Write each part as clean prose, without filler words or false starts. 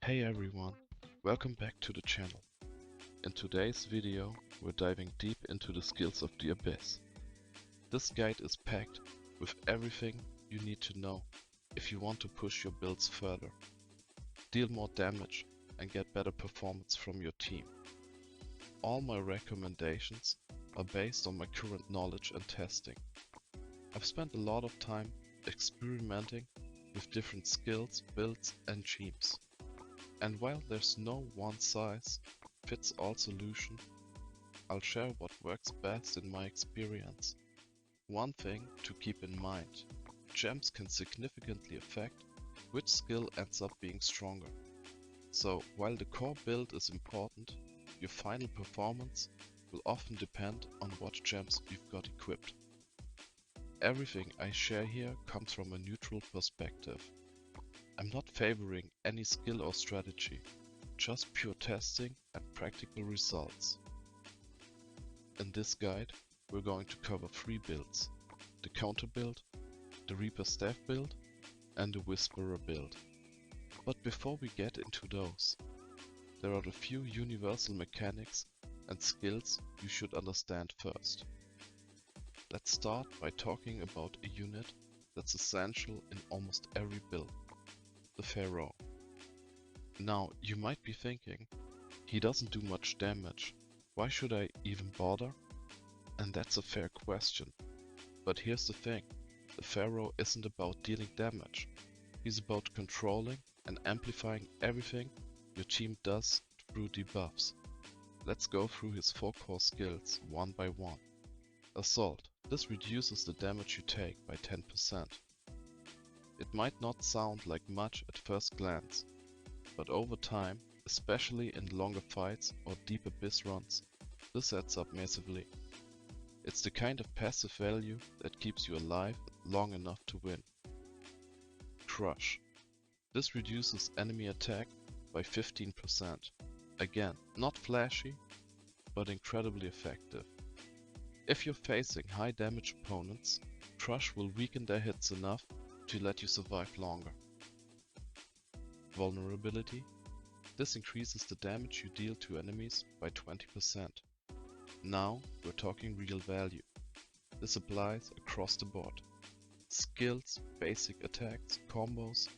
Hey everyone, welcome back to the channel. In today's video, we're diving deep into the skills of the Abyss. This guide is packed with everything you need to know if you want to push your builds further, deal more damage and get better performance from your team. All my recommendations are based on my current knowledge and testing. I've spent a lot of time experimenting with different skills, builds and teams. And while there's no one-size-fits-all solution, I'll share what works best in my experience. One thing to keep in mind, gems can significantly affect which skill ends up being stronger. So while the core build is important, your final performance will often depend on what gems you've got equipped. Everything I share here comes from a neutral perspective. I'm not favoring any skill or strategy, just pure testing and practical results. In this guide, we're going to cover 3 builds: the Counter build, the Reaper Staff build, and the Whisperer build. But before we get into those, there are a few universal mechanics and skills you should understand first. Let's start by talking about a unit that's essential in almost every build. The Pharaoh. Now, you might be thinking, he doesn't do much damage, why should I even bother? And that's a fair question. But here's the thing, the Pharaoh isn't about dealing damage, he's about controlling and amplifying everything your team does through debuffs. Let's go through his 4 core skills one by one. Assault. This reduces the damage you take by 10%. It might not sound like much at first glance, but over time, especially in longer fights or deep abyss runs, this adds up massively. It's the kind of passive value that keeps you alive long enough to win. Crush. This reduces enemy attack by 15%. Again, not flashy, but incredibly effective. If you're facing high damage opponents, Crush will weaken their hits enough to let you survive longer. Vulnerability. This increases the damage you deal to enemies by 20%. Now we're talking real value. This applies across the board. Skills, basic attacks, combos,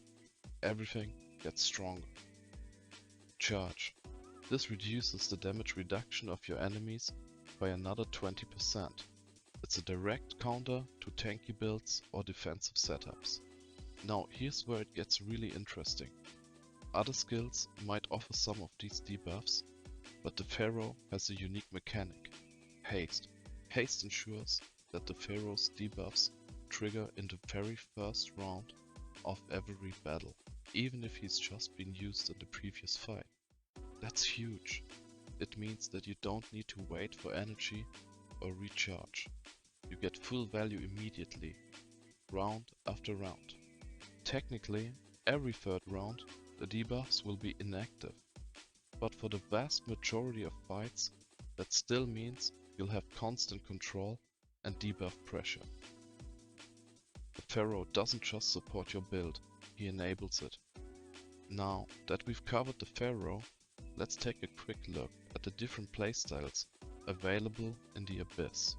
everything gets stronger. Charge. This reduces the damage reduction of your enemies by another 20%. It's a direct counter to tanky builds or defensive setups. Now here's where it gets really interesting. Other skills might offer some of these debuffs, but the Pharaoh has a unique mechanic: haste. Haste ensures that the Pharaoh's debuffs trigger in the very first round of every battle, even if he's just been used in the previous fight. That's huge. It means that you don't need to wait for energy or recharge. You get full value immediately, round after round. Technically, every third round the debuffs will be inactive, but for the vast majority of fights that still means you'll have constant control and debuff pressure. The Pharaoh doesn't just support your build, he enables it. Now that we've covered the Pharaoh, let's take a quick look at the different playstyles available in the Abyss.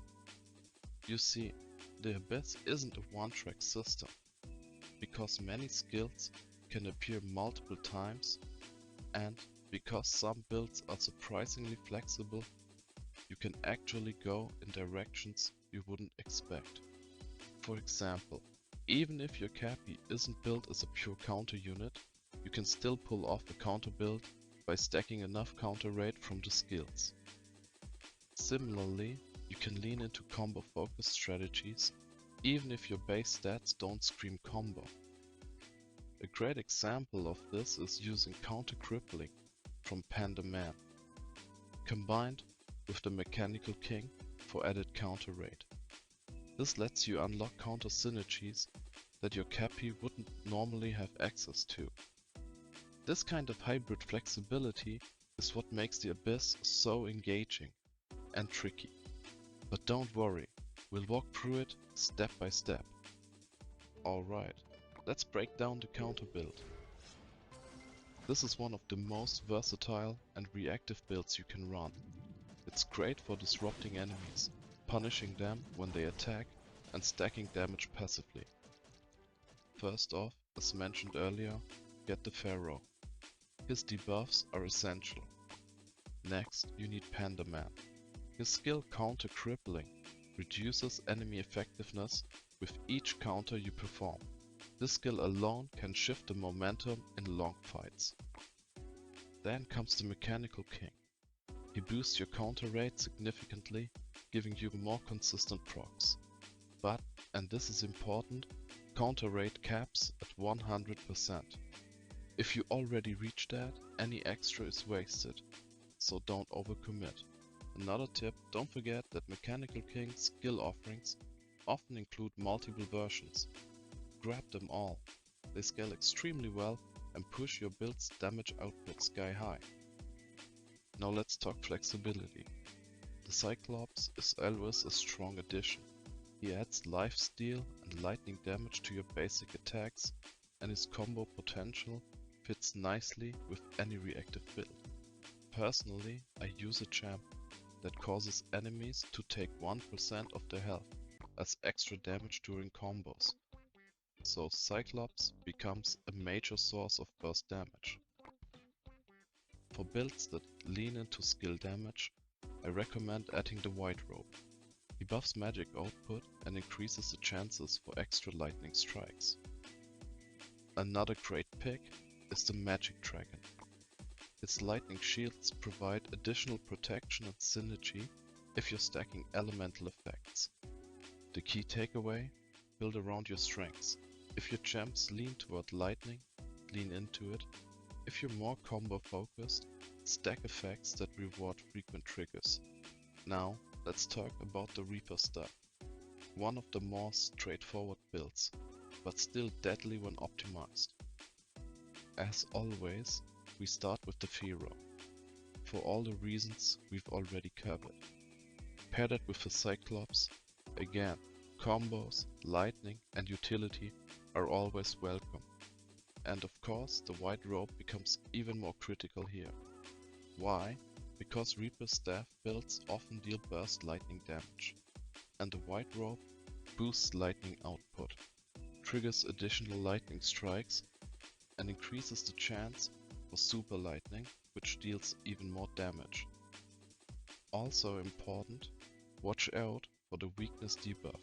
You see, the Abyss isn't a one-track system, because many skills can appear multiple times, and because some builds are surprisingly flexible, you can actually go in directions you wouldn't expect. For example, even if your Capy isn't built as a pure counter unit, you can still pull off a counter build by stacking enough counter rate from the skills. Similarly, you can lean into combo focused strategies even if your base stats don't scream combo. A great example of this is using Counter-Crippling from Panda Man, combined with the Mechanical King for added counter rate. This lets you unlock counter synergies that your Capy wouldn't normally have access to. This kind of hybrid flexibility is what makes the Abyss so engaging and tricky. But don't worry, we'll walk through it step by step. Alright, let's break down the counter build. This is one of the most versatile and reactive builds you can run. It's great for disrupting enemies, punishing them when they attack, and stacking damage passively. First off, as mentioned earlier, get the Pharaoh. His debuffs are essential. Next, you need Panda Man. His skill Counter-Crippling reduces enemy effectiveness with each counter you perform. This skill alone can shift the momentum in long fights. Then comes the Mechanical King. He boosts your counter rate significantly, giving you more consistent procs. But, and this is important, counter rate caps at 100%. If you already reach that, any extra is wasted, so don't overcommit. Another tip, don't forget that Mechanical King's skill offerings often include multiple versions. Grab them all. They scale extremely well and push your build's damage output sky high. Now let's talk flexibility. The Cyclops is always a strong addition. He adds lifesteal and lightning damage to your basic attacks, and his combo potential fits nicely with any reactive build. Personally, I use a champ that causes enemies to take 1% of their health as extra damage during combos, so Cyclops becomes a major source of burst damage. For builds that lean into skill damage, I recommend adding the White Robe. He buffs magic output and increases the chances for extra lightning strikes. Another great pick is the Magic Dragon. Its lightning shields provide additional protection and synergy if you're stacking elemental effects. The key takeaway? Build around your strengths. If your champs lean toward lightning, lean into it. If you're more combo focused, stack effects that reward frequent triggers. Now, let's talk about the Reaper stuff. One of the more straightforward builds, but still deadly when optimized. As always, we start with the Pharaoh, for all the reasons we've already covered. Pair that with the Cyclops, again, combos, lightning and utility are always welcome. And of course, the White Robe becomes even more critical here. Why? Because Reaper staff builds often deal burst lightning damage, and the White Robe boosts lightning output, triggers additional lightning strikes, and increases the chance for super lightning, which deals even more damage. Also important, watch out for the weakness debuff.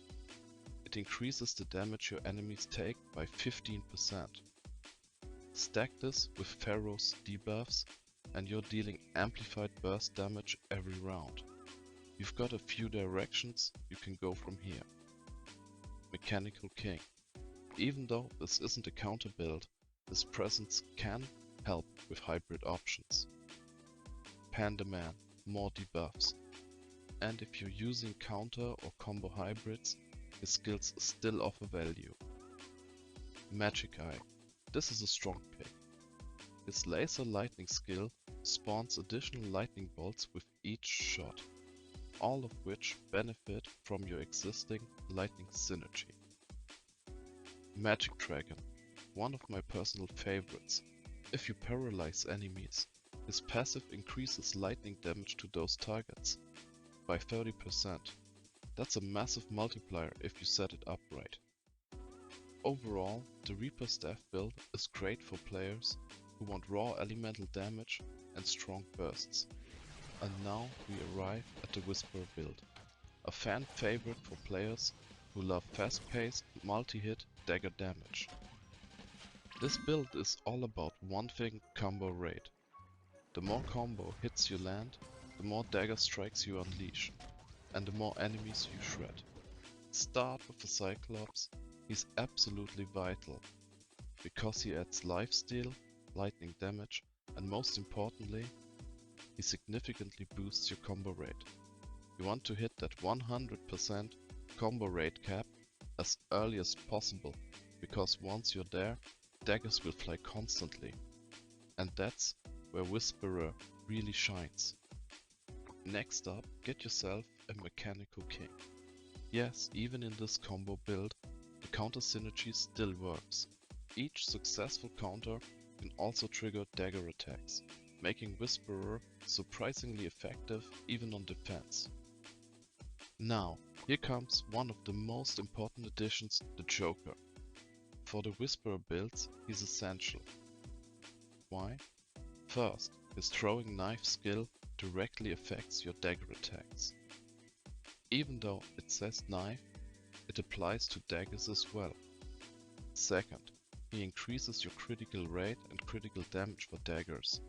It increases the damage your enemies take by 15%. Stack this with Pharaoh's debuffs and you're dealing amplified burst damage every round. You've got a few directions you can go from here. Mechanical King. Even though this isn't a counter build, his presence can help with hybrid options. Panda Man, more debuffs. And if you're using counter or combo hybrids, his skills still offer value. Magic Eye. This is a strong pick. His laser lightning skill spawns additional lightning bolts with each shot, all of which benefit from your existing lightning synergy. Magic Dragon, one of my personal favorites. If you paralyze enemies, his passive increases lightning damage to those targets by 30%. That's a massive multiplier if you set it up right. Overall, the Reaper staff build is great for players who want raw elemental damage and strong bursts. And now we arrive at the Whisperer build, a fan favorite for players who love fast-paced, multi-hit dagger damage. This build is all about one thing: combo rate. The more combo hits you land, the more dagger strikes you unleash, and the more enemies you shred. Start with the Cyclops. He's absolutely vital, because he adds lifesteal, lightning damage, and most importantly, he significantly boosts your combo rate. You want to hit that 100% combo rate cap as early as possible, because once you're there, daggers will fly constantly. And that's where Whisperer really shines. Next up, get yourself a Mechanical King. Yes, even in this combo build, the counter synergy still works. Each successful counter can also trigger dagger attacks, making Whisperer surprisingly effective even on defense. Now, here comes one of the most important additions, the Joker. For the Whisperer builds, he's essential. Why? First, his throwing knife skill directly affects your dagger attacks. Even though it says knife, it applies to daggers as well. Second, he increases your critical rate and critical damage for daggers,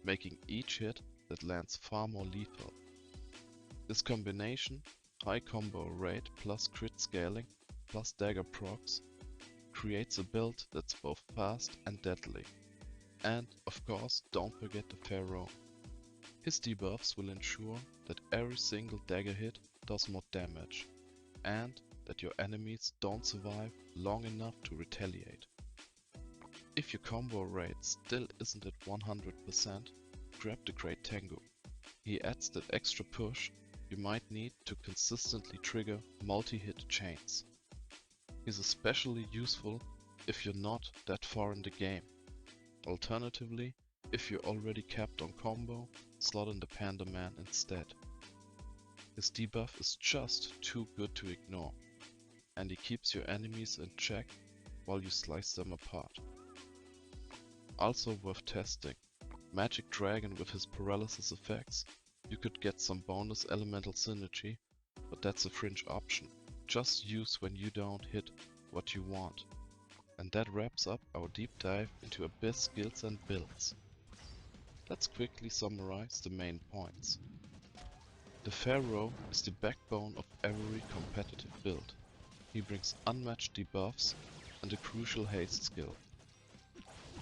making each hit that lands far more lethal. This combination, high combo rate plus crit scaling plus dagger procs, creates a build that's both fast and deadly. And of course, don't forget the Pharaoh. His debuffs will ensure that every single dagger hit does more damage, and that your enemies don't survive long enough to retaliate. If your combo rate still isn't at 100%, grab the Great Tengu. He adds that extra push you might need to consistently trigger multi-hit chains. He's especially useful if you're not that far in the game. Alternatively, if you're already capped on combo, slot in the Panda Man instead. His debuff is just too good to ignore, and he keeps your enemies in check while you slice them apart. Also worth testing, Magic Dragon with his paralysis effects, you could get some bonus elemental synergy, but that's a fringe option. Just use when you don't hit what you want. And that wraps up our deep dive into Abyss skills and builds. Let's quickly summarize the main points. The Pharaoh is the backbone of every competitive build. He brings unmatched debuffs and a crucial haste skill.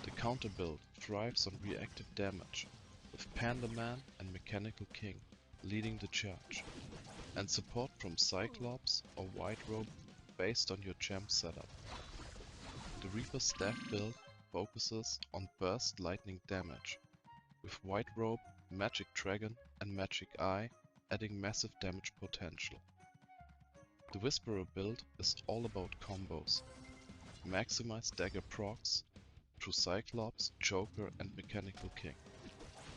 The counter build thrives on reactive damage, with Panda Man and Mechanical King leading the charge, and support from Cyclops or White Robe based on your gem setup. The Reaper staff build focuses on burst lightning damage, with White Robe, Magic Dragon and Magic Eye adding massive damage potential. The Whisperer build is all about combos. Maximize dagger procs through Cyclops, Joker and Mechanical King,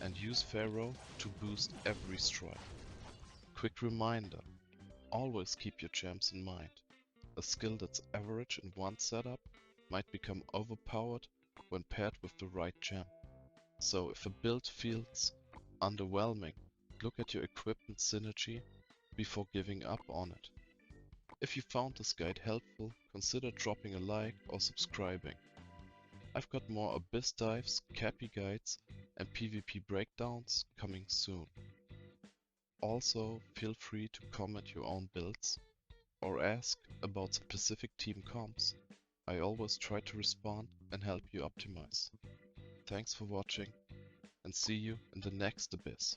and use Pharaoh to boost every strike. Quick reminder, always keep your gems in mind. A skill that's average in one setup might become overpowered when paired with the right gem. So if a build feels underwhelming, look at your equipment synergy before giving up on it. If you found this guide helpful, consider dropping a like or subscribing. I've got more Abyss dives, Capy guides and PvP breakdowns coming soon. Also, feel free to comment your own builds or ask about specific team comps. I always try to respond and help you optimize. Thanks for watching and see you in the next Abyss.